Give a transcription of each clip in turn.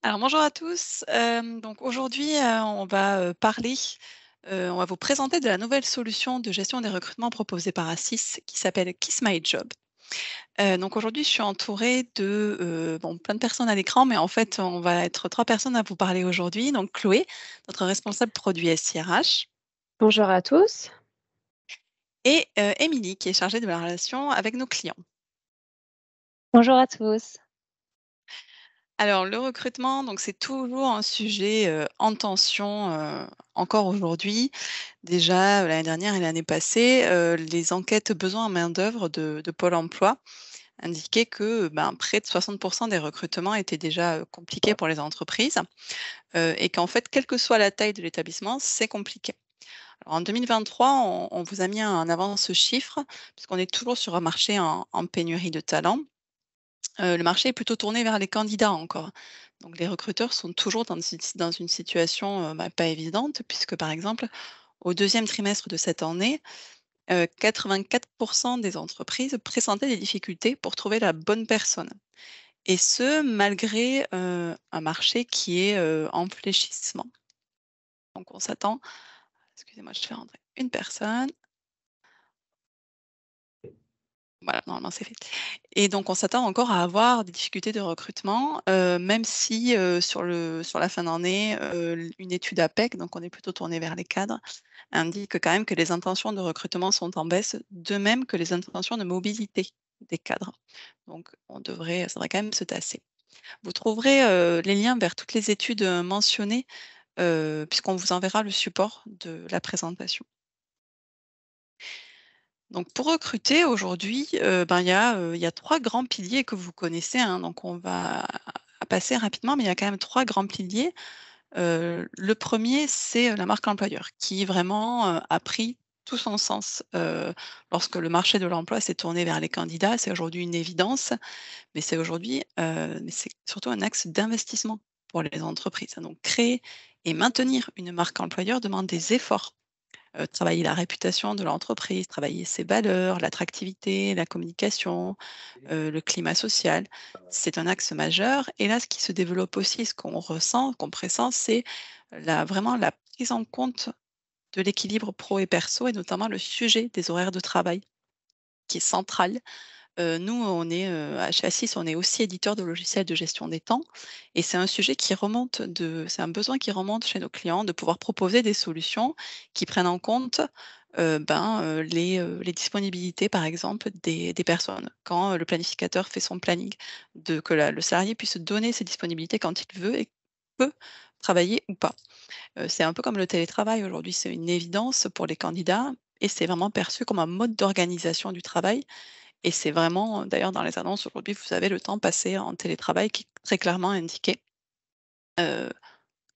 Alors bonjour à tous. Donc aujourd'hui, on va vous présenter de la nouvelle solution de gestion des recrutements proposée par Assis qui s'appelle Kiss My Job. Donc aujourd'hui, je suis entourée de, plein de personnes à l'écran, mais en fait, on va être 3 personnes à vous parler aujourd'hui. Donc Chloé, notre responsable produit SIRH Bonjour à tous. et Émilie qui est chargée de la relation avec nos clients. Bonjour à tous. Alors le recrutement, donc c'est toujours un sujet, en tension, encore aujourd'hui. Déjà, l'année dernière et l'année passée, les enquêtes besoins en main-d'œuvre de Pôle emploi indiquaient que, près de 60 des recrutements étaient déjà, compliqués pour les entreprises, et qu'en fait, quelle que soit la taille de l'établissement, c'est compliqué. Alors en 2023, on vous a mis en avant ce chiffre, puisqu'on est toujours sur un marché en pénurie de talents. Le marché est plutôt tourné vers les candidats encore. Donc les recruteurs sont toujours dans une situation, pas évidente puisque, par exemple, au deuxième trimestre de cette année, 84 des entreprises pressentaient des difficultés pour trouver la bonne personne et ce malgré, un marché qui est, en fléchissement. Donc on s'attend excusez-moi, je fais rentrer une personne. Voilà, normalement c'est fait. Et donc on s'attend encore à avoir des difficultés de recrutement, même si, sur la fin d'année, une étude APEC, donc on est plutôt tourné vers les cadres, indique quand même que les intentions de recrutement sont en baisse, de même que les intentions de mobilité des cadres. Donc ça devrait quand même se tasser. Vous trouverez, les liens vers toutes les études, mentionnées, puisqu'on vous enverra le support de la présentation. Donc pour recruter aujourd'hui, il y a 3 grands piliers que vous connaissez, hein, donc on va passer rapidement, mais il y a quand même 3 grands piliers. Le premier, c'est, la marque employeur qui vraiment, a pris tout son sens, lorsque le marché de l'emploi s'est tourné vers les candidats. C'est aujourd'hui une évidence, mais c'est surtout un axe d'investissement pour les entreprises. Donc créer et maintenir une marque employeur demande des efforts. Travailler la réputation de l'entreprise, travailler ses valeurs, l'attractivité, la communication, le climat social. C'est un axe majeur et là, ce qui se développe aussi, ce qu'on ressent, qu'on pressent, c'est vraiment la prise en compte de l'équilibre pro et perso et notamment le sujet des horaires de travail qui est central. Nous, chez Assis, on est aussi éditeur de logiciels de gestion des temps et c'est un besoin qui remonte chez nos clients de pouvoir proposer des solutions qui prennent en compte, les disponibilités, par exemple, des personnes. Quand, le planificateur fait son planning, le salarié puisse donner ses disponibilités quand il veut et peut travailler ou pas. C'est un peu comme le télétravail aujourd'hui, c'est une évidence pour les candidats et c'est vraiment perçu comme un mode d'organisation du travail et c'est vraiment, d'ailleurs dans les annonces aujourd'hui, vous avez le temps passé en télétravail qui est très clairement indiqué. Heu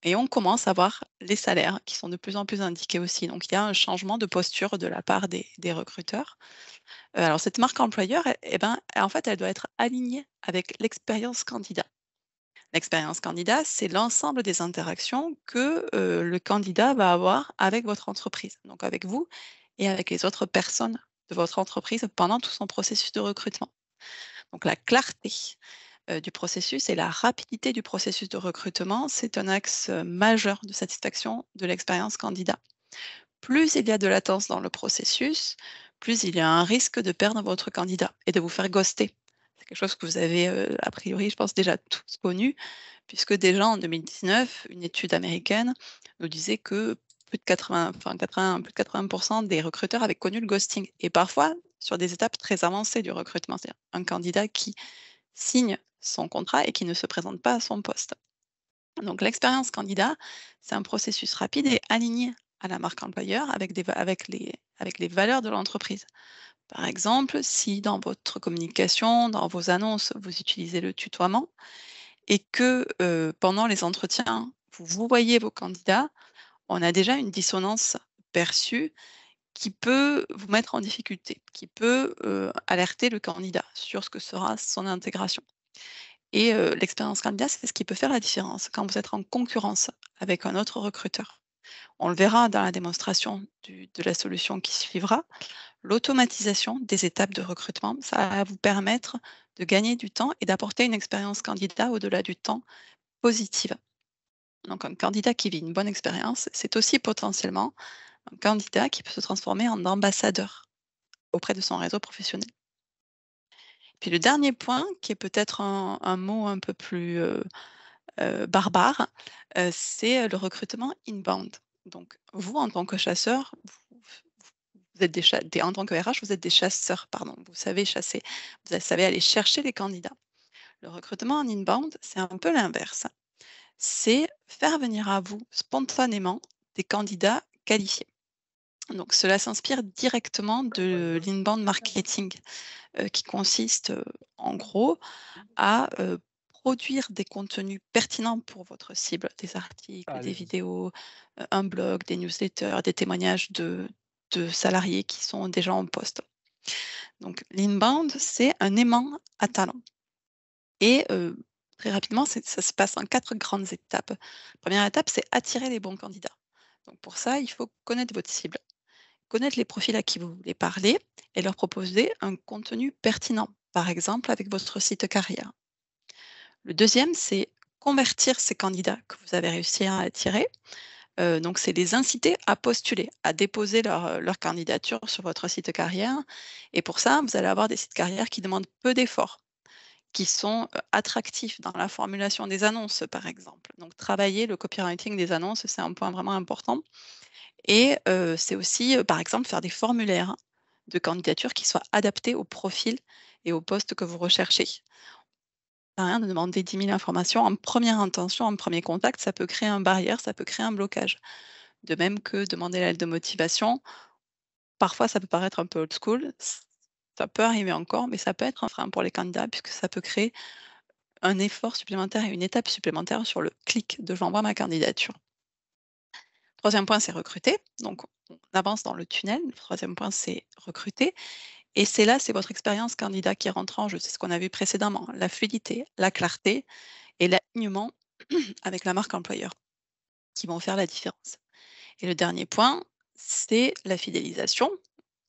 et on commence à voir les salaires qui sont de plus en plus indiqués aussi. Donc il y a un changement de posture de la part des recruteurs. Alors cette marque employeur, en fait, elle doit être alignée avec l'expérience candidat. L'expérience candidat, c'est l'ensemble des interactions que, le candidat va avoir avec votre entreprise, donc avec vous et avec les autres personnes de votre entreprise pendant tout son processus de recrutement. Donc la clarté, du processus et la rapidité du processus de recrutement, c'est un axe, majeur de satisfaction de l'expérience candidat. Plus il y a de latence dans le processus, plus il y a un risque de perdre votre candidat et de vous faire ghoster. C'est quelque chose que vous avez, a priori, je pense déjà tous connu, puisque déjà en 2019, une étude américaine nous disait que plus de 80 des recruteurs avaient connu le ghosting et parfois sur des étapes très avancées du recrutement. C'est-à-dire un candidat qui signe son contrat et qui ne se présente pas à son poste. Donc l'expérience candidat, c'est un processus rapide et aligné à la marque employeur avec les valeurs de l'entreprise. Par exemple, si dans votre communication, dans vos annonces, vous utilisez le tutoiement et que pendant les entretiens, vous voyez vos candidats, on a déjà une dissonance perçue qui peut vous mettre en difficulté, qui peut alerter le candidat sur ce que sera son intégration. Et l'expérience candidat, c'est ce qui peut faire la différence quand vous êtes en concurrence avec un autre recruteur. On le verra dans la démonstration de la solution qui suivra. L'automatisation des étapes de recrutement, ça va vous permettre de gagner du temps et d'apporter une expérience candidat au-delà du temps positive. Donc un candidat qui vit une bonne expérience, c'est aussi potentiellement un candidat qui peut se transformer en ambassadeur auprès de son réseau professionnel. Puis le dernier point, qui est peut-être un mot un peu plus, barbare, c'est le recrutement inbound. Donc vous, en tant que chasseur, vous êtes en tant que RH, vous êtes des chasseurs, pardon. Vous savez chasser, vous savez aller chercher les candidats. Le recrutement en inbound, c'est un peu l'inverse. C'est faire venir à vous spontanément des candidats qualifiés. Donc cela s'inspire directement de l'inbound marketing, qui consiste, en gros à, produire des contenus pertinents pour votre cible, des articles, des vidéos, un blog, des newsletters, des témoignages de salariés qui sont déjà en poste. Donc l'inbound, c'est un aimant à talent et très rapidement, ça se passe en 4 grandes étapes. Première étape, c'est attirer les bons candidats. Donc pour ça, il faut connaître votre cible, connaître les profils à qui vous voulez parler et leur proposer un contenu pertinent, par exemple avec votre site carrière. Le deuxième, c'est convertir ces candidats que vous avez réussi à attirer. Donc c'est les inciter à postuler, à déposer leur candidature sur votre site carrière et pour ça, vous allez avoir des sites carrières qui demandent peu d'efforts, qui sont, attractifs dans la formulation des annonces, par exemple. Donc travailler le copywriting des annonces, c'est un point vraiment important et c'est aussi, par exemple, faire des formulaires de candidature qui soient adaptés au profil et au poste que vous recherchez. Ça sert à rien de demander 10 000 informations en première intention, en premier contact, ça peut créer une barrière, ça peut créer un blocage. De même que demander la lettre de motivation, parfois ça peut paraître un peu old school, ça peut arriver encore, mais ça peut être un frein pour les candidats puisque ça peut créer un effort supplémentaire et une étape supplémentaire sur le clic de «J'envoie ma candidature». Troisième point, c'est recruter. Donc on avance dans le tunnel. Le troisième point, c'est recruter et c'est votre expérience candidat qui rentre en jeu. C'est ce qu'on a vu précédemment, la fluidité, la clarté et l'alignement avec la marque employeur qui vont faire la différence. Et le dernier point, c'est la fidélisation,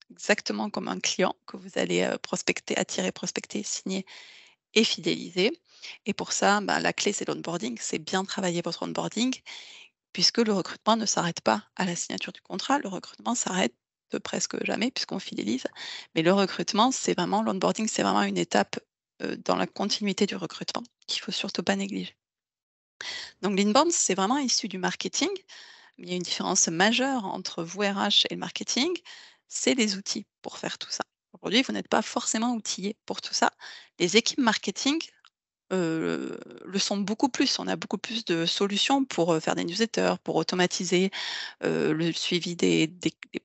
exactement comme un client que vous allez, prospecter, attirer, prospecter, signer et fidéliser. Et pour ça, bah, la clé, c'est l'onboarding, c'est bien travailler votre onboarding puisque le recrutement ne s'arrête pas à la signature du contrat. Le recrutement s'arrête presque jamais puisqu'on fidélise. Mais le recrutement, c'est vraiment l'onboarding, c'est vraiment une étape, dans la continuité du recrutement qu'il faut surtout pas négliger. Donc l'inbound, c'est vraiment issu du marketing. Mais il y a une différence majeure entre vous RH et le marketing, c'est les outils pour faire tout ça. Aujourd'hui, vous n'êtes pas forcément outillé pour tout ça. Les équipes marketing, le sont beaucoup plus. On a beaucoup plus de solutions pour, faire des newsletters, pour automatiser, le suivi des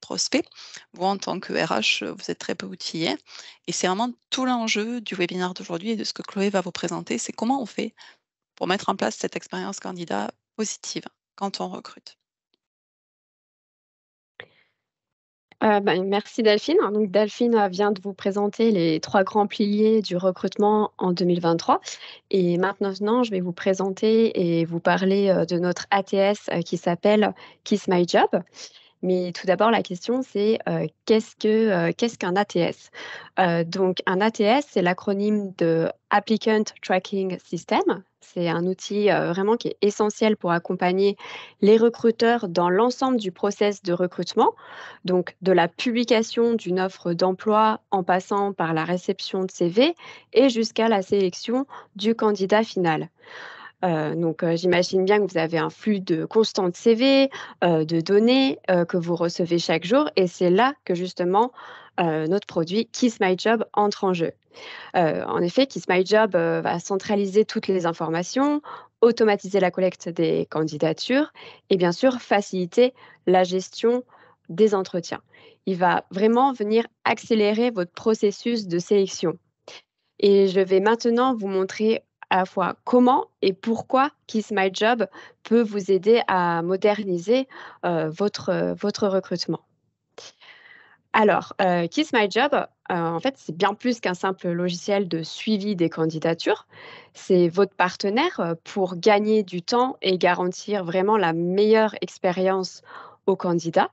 prospects. Vous, en tant que RH, vous êtes très peu outillé et c'est vraiment tout l'enjeu du webinaire d'aujourd'hui et de ce que Chloé va vous présenter, c'est comment on fait pour mettre en place cette expérience candidat positive quand on recrute. Merci Delphine. Donc Delphine, vient de vous présenter les 3 grands piliers du recrutement en 2023 et maintenant je vais vous présenter et vous parler, de notre ATS, qui s'appelle Kiss My Job. Mais tout d'abord, la question, c'est qu'est-ce qu'un ATS? Donc, un ATS, c'est l'acronyme de Applicant Tracking System. C'est un outil vraiment qui est essentiel pour accompagner les recruteurs dans l'ensemble du process de recrutement, donc de la publication d'une offre d'emploi en passant par la réception de CV et jusqu'à la sélection du candidat final. J'imagine bien que vous avez un flux de constant de CV, de données, que vous recevez chaque jour et c'est là que justement, notre produit Kiss My Job entre en jeu. En effet, Kiss My Job, va centraliser toutes les informations, automatiser la collecte des candidatures et bien sûr faciliter la gestion des entretiens. Il va vraiment venir accélérer votre processus de sélection. Et je vais maintenant vous montrer à la fois comment et pourquoi Kiss My Job peut vous aider à moderniser, votre recrutement. Alors, Kiss My Job, en fait, c'est bien plus qu'un simple logiciel de suivi des candidatures. C'est votre partenaire, pour gagner du temps et garantir vraiment la meilleure expérience aux candidats.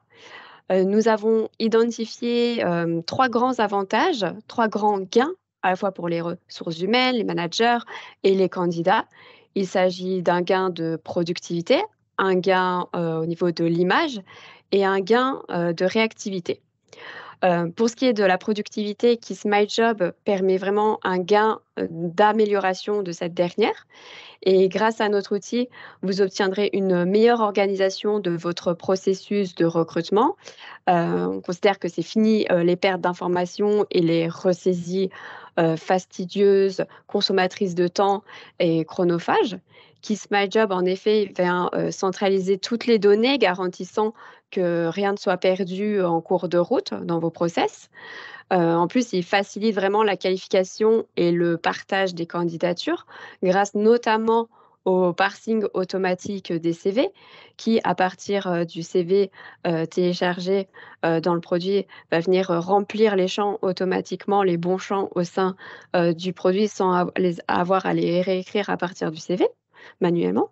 Nous avons identifié, 3 grands avantages, 3 grands gains, à la fois pour les ressources humaines, les managers et les candidats Il s'agit d'un gain de productivité, un gain au niveau de l'image et un gain de réactivité. Pour ce qui est de la productivité, Kiss My Job permet vraiment un gain d'amélioration de cette dernière. Et grâce à notre outil, vous obtiendrez une meilleure organisation de votre processus de recrutement. On considère que c'est fini les pertes d'informations et les ressaisies fastidieuses, consommatrices de temps et chronophages. Kiss My Job, en effet, vient centraliser toutes les données, garantissant que rien ne soit perdu en cours de route dans vos process. En plus, il facilite vraiment la qualification et le partage des candidatures grâce notamment au parsing automatique des CV qui, à partir du CV téléchargé dans le produit, va venir remplir les champs automatiquement, les bons champs au sein du produit sans avoir à les réécrire à partir du CV manuellement.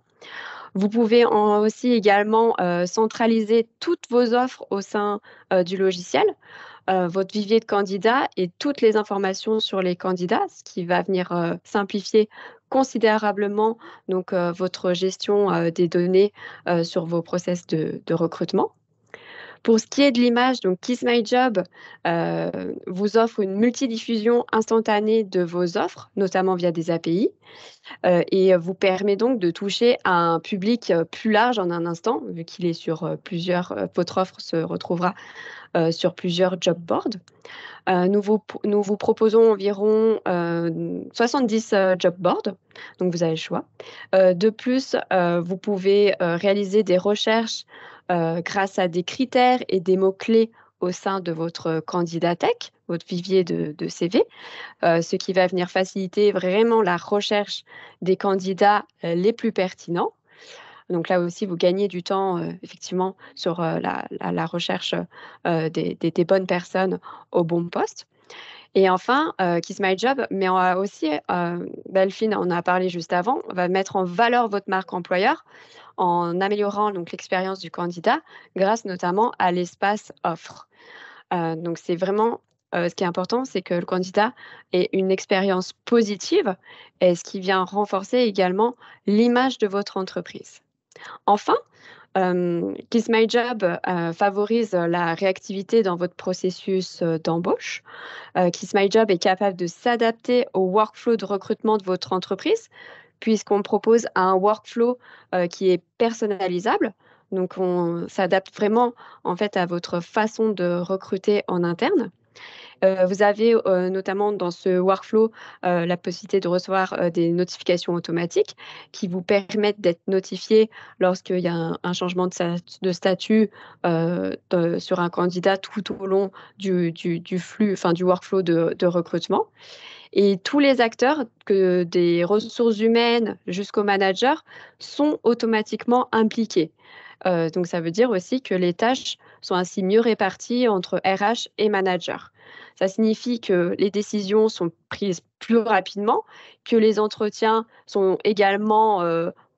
Vous pouvez aussi également centraliser toutes vos offres au sein du logiciel, votre vivier de candidats et toutes les informations sur les candidats, ce qui va venir simplifier considérablement donc, votre gestion des données sur vos process de recrutement. Pour ce qui est de l'image, donc Kiss My Job vous offre une multidiffusion instantanée de vos offres, notamment via des API. Et vous permet donc de toucher à un public plus large en un instant, vu qu'il est sur plusieurs, votre offre se retrouvera sur plusieurs job boards. Nous vous proposons environ 70 job boards, donc vous avez le choix. De plus, vous pouvez réaliser des recherches grâce à des critères et des mots-clés au sein de votre candidatech, votre vivier de CV, ce qui va venir faciliter vraiment la recherche des candidats les plus pertinents. Donc là aussi, vous gagnez du temps effectivement sur la recherche des bonnes personnes au bon poste. Et enfin, Kiss My Job, mais on a aussi, Delphine en a parlé juste avant, on va mettre en valeur votre marque employeur en améliorant donc l'expérience du candidat grâce notamment à l'espace offre. Donc c'est vraiment, ce qui est important, c'est que le candidat ait une expérience positive et ce qui vient renforcer également l'image de votre entreprise. Enfin, Kiss My Job favorise la réactivité dans votre processus d'embauche. Kiss My Job est capable de s'adapter au workflow de recrutement de votre entreprise, puisqu'on propose un workflow qui est personnalisable. Donc, on s'adapte vraiment en fait à votre façon de recruter en interne. Vous avez notamment dans ce workflow la possibilité de recevoir des notifications automatiques qui vous permettent d'être notifié lorsqu'il y a un changement de statut sur un candidat tout au long du flux, enfin du workflow de recrutement. Et tous les acteurs, que des ressources humaines jusqu'aux managers, sont automatiquement impliqués. Donc ça veut dire aussi que les tâches sont ainsi mieux réparties entre RH et manager. Ça signifie que les décisions sont prises plus rapidement, que les entretiens sont également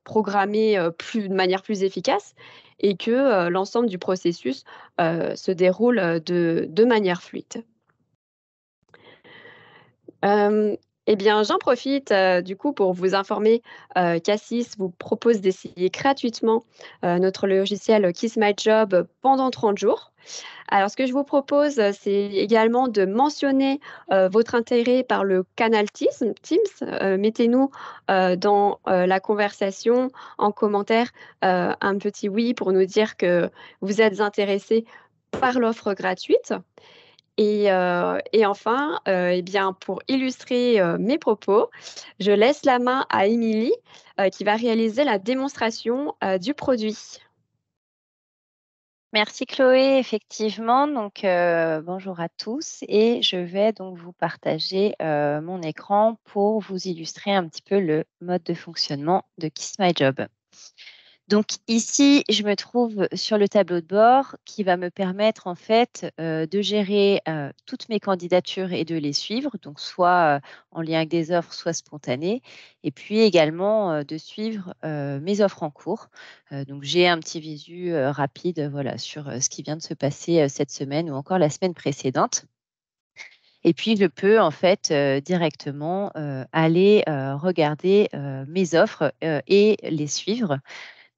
programmés de manière plus efficace et que l'ensemble du processus se déroule de manière fluide. Euh, eh bien, j'en profite du coup pour vous informer qu'Assis vous propose d'essayer gratuitement notre logiciel Kiss My Job pendant 30 jours. Alors, ce que je vous propose, c'est également de mentionner votre intérêt par le canal Teams. Mettez-nous dans la conversation en commentaire un petit oui pour nous dire que vous êtes intéressé par l'offre gratuite. Et enfin, eh bien, pour illustrer mes propos, je laisse la main à Émilie qui va réaliser la démonstration du produit. Merci Chloé, effectivement. Donc, bonjour à tous et je vais donc vous partager mon écran pour vous illustrer un petit peu le mode de fonctionnement de Kiss My Job. Donc ici, je me trouve sur le tableau de bord qui va me permettre en fait de gérer toutes mes candidatures et de les suivre, donc soit en lien avec des offres, soit spontanées, et puis également de suivre mes offres en cours. Donc j'ai un petit visu rapide voilà, sur ce qui vient de se passer cette semaine ou encore la semaine précédente. Et puis, je peux en fait directement aller regarder mes offres et les suivre.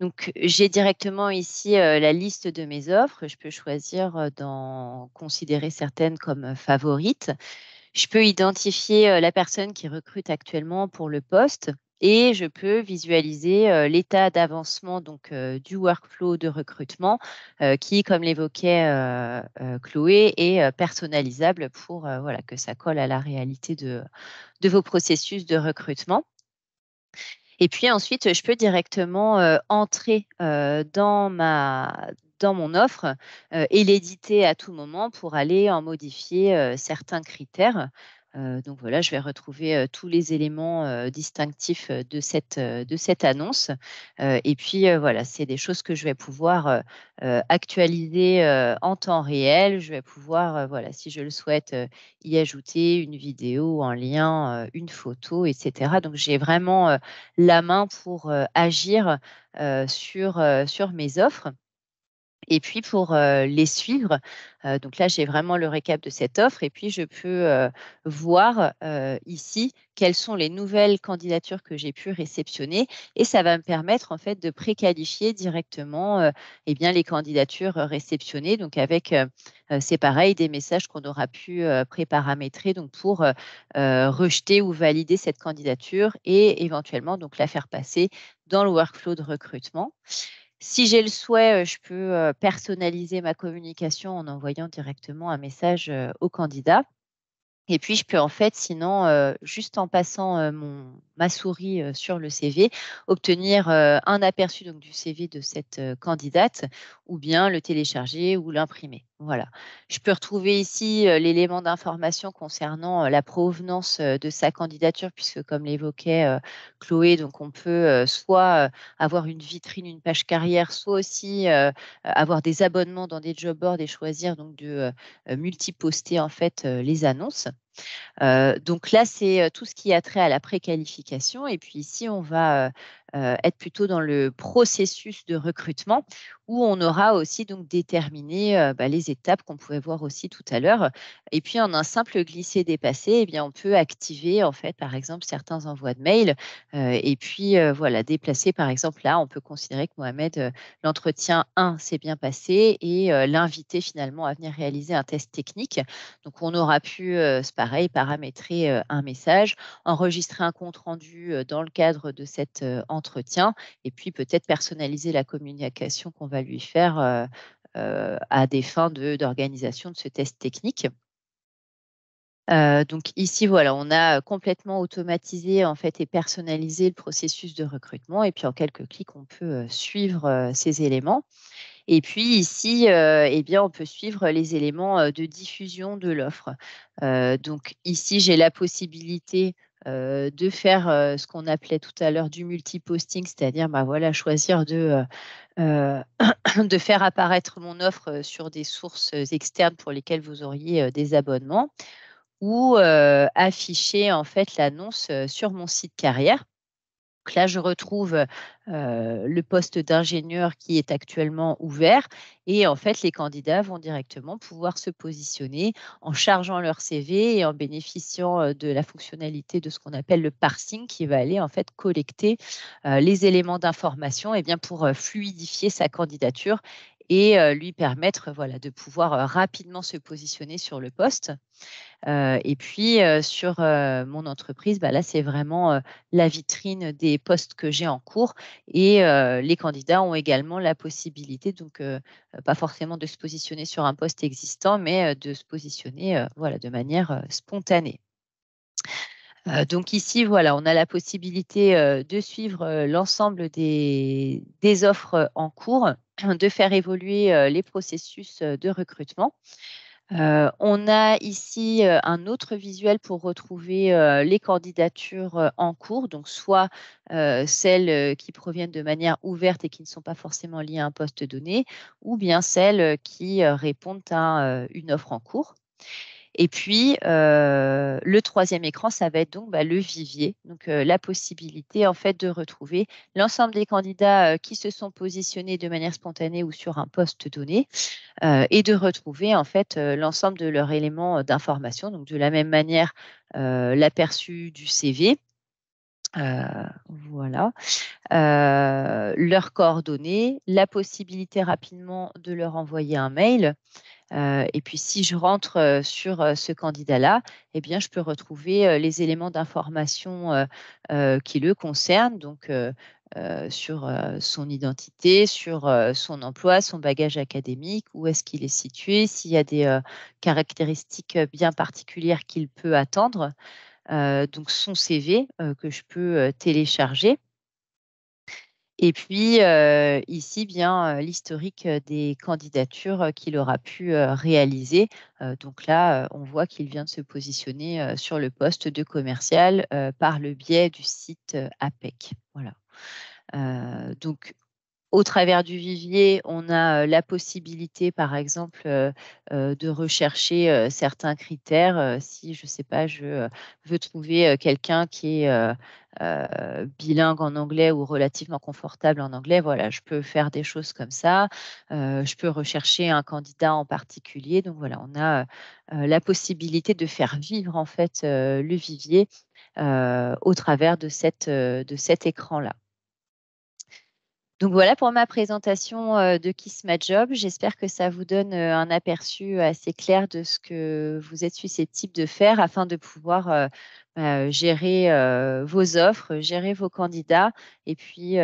Donc, j'ai directement ici la liste de mes offres. Je peux choisir d'en considérer certaines comme favorites. Je peux identifier la personne qui recrute actuellement pour le poste et je peux visualiser l'état d'avancement donc du workflow de recrutement qui, comme l'évoquait Chloé, est personnalisable pour voilà, que ça colle à la réalité de vos processus de recrutement. Et puis ensuite, je peux directement entrer dans mon offre et l'éditer à tout moment pour aller en modifier certains critères. Donc voilà, je vais retrouver tous les éléments distinctifs de cette annonce. Et puis voilà, c'est des choses que je vais pouvoir actualiser en temps réel. Je vais pouvoir, voilà, si je le souhaite, y ajouter une vidéo, un lien, une photo, etc. Donc j'ai vraiment la main pour agir sur mes offres. Et puis pour les suivre, donc là, j'ai vraiment le récap de cette offre et puis je peux voir ici quelles sont les nouvelles candidatures que j'ai pu réceptionner et ça va me permettre en fait de préqualifier directement eh bien, les candidatures réceptionnées. Donc avec, c'est pareil, des messages qu'on aura pu préparamétrer donc pour rejeter ou valider cette candidature et éventuellement donc la faire passer dans le workflow de recrutement. Si j'ai le souhait, je peux personnaliser ma communication en envoyant directement un message au candidat. Et puis, je peux en fait, sinon, juste en passant ma souris sur le CV, obtenir un aperçu donc, du CV de cette candidate ou bien le télécharger ou l'imprimer. Voilà. Je peux retrouver ici l'élément d'information concernant la provenance de sa candidature, puisque comme l'évoquait Chloé, donc on peut soit avoir une vitrine, une page carrière, soit aussi avoir des abonnements dans des job boards et choisir donc de multiposter en fait les annonces. Donc là, c'est tout ce qui a trait à la préqualification. Et puis ici, on va être plutôt dans le processus de recrutement où on aura aussi donc déterminé les étapes qu'on pouvait voir aussi tout à l'heure. Et puis, en un simple glisser-dépasser, eh bien, on peut activer en fait, par exemple, certains envois de mails. Et puis, voilà, déplacer, par exemple, là, on peut considérer que Mohamed, l'entretien 1 s'est bien passé et l'inviter finalement à venir réaliser un test technique. Donc, on aura pu, c'est pareil, paramétrer un message, enregistrer un compte rendu dans le cadre de cet entretien et puis peut-être personnaliser la communication qu'on va lui faire à des fins d'organisation de ce test technique. Donc ici, voilà, on a complètement automatisé en fait et personnalisé le processus de recrutement et puis en quelques clics, on peut suivre ces éléments. Et puis ici, eh bien, on peut suivre les éléments de diffusion de l'offre. Donc ici, j'ai la possibilité de faire ce qu'on appelait tout à l'heure du multiposting, c'est-à-dire voilà, choisir de faire apparaître mon offre sur des sources externes pour lesquelles vous auriez des abonnements ou afficher en fait l'annonce sur mon site carrière. Donc là, je retrouve le poste d'ingénieur qui est actuellement ouvert et en fait, les candidats vont directement pouvoir se positionner en chargeant leur CV et en bénéficiant de la fonctionnalité de ce qu'on appelle le parsing qui va aller en fait collecter les éléments d'information et bien, pour fluidifier sa candidature et lui permettre voilà, de pouvoir rapidement se positionner sur le poste. Et puis sur mon entreprise, là, c'est vraiment la vitrine des postes que j'ai en cours et les candidats ont également la possibilité, donc pas forcément de se positionner sur un poste existant, mais de se positionner voilà, de manière spontanée. Donc ici, voilà, on a la possibilité de suivre l'ensemble des offres en cours, de faire évoluer les processus de recrutement. On a ici un autre visuel pour retrouver les candidatures en cours, donc soit celles qui proviennent de manière ouverte et qui ne sont pas forcément liées à un poste donné, ou bien celles qui répondent à une offre en cours. Et puis, le troisième écran, ça va être donc le vivier, donc la possibilité en fait de retrouver l'ensemble des candidats qui se sont positionnés de manière spontanée ou sur un poste donné et de retrouver en fait l'ensemble de leurs éléments d'information. Donc, de la même manière, l'aperçu du CV. Voilà. Leurs coordonnées, la possibilité rapidement de leur envoyer un mail. Et puis, si je rentre sur ce candidat-là, eh bien, je peux retrouver les éléments d'information qui le concernent, donc sur son identité, sur son emploi, son bagage académique, où est-ce qu'il est situé, s'il y a des caractéristiques bien particulières qu'il peut attendre. Donc, son CV que je peux télécharger. Et puis, ici bien, l'historique, des candidatures, qu'il aura pu, réaliser. Donc là, on voit qu'il vient de se positionner, sur le poste de commercial, par le biais du site, APEC. Voilà. Donc au travers du vivier, on a, la possibilité, par exemple, de rechercher, certains critères, si je ne sais pas, je, veux trouver, quelqu'un qui est, bilingue en anglais ou relativement confortable en anglais, voilà, je peux faire des choses comme ça. Je peux rechercher un candidat en particulier. Donc voilà, on a, la possibilité de faire vivre en fait, le vivier, au travers de cet écran-là. Donc voilà pour ma présentation de Kiss My Job. J'espère que ça vous donne un aperçu assez clair de ce que vous êtes susceptible de faire afin de pouvoir gérer vos offres, gérer vos candidats et puis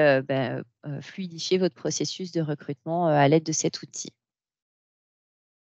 fluidifier votre processus de recrutement à l'aide de cet outil.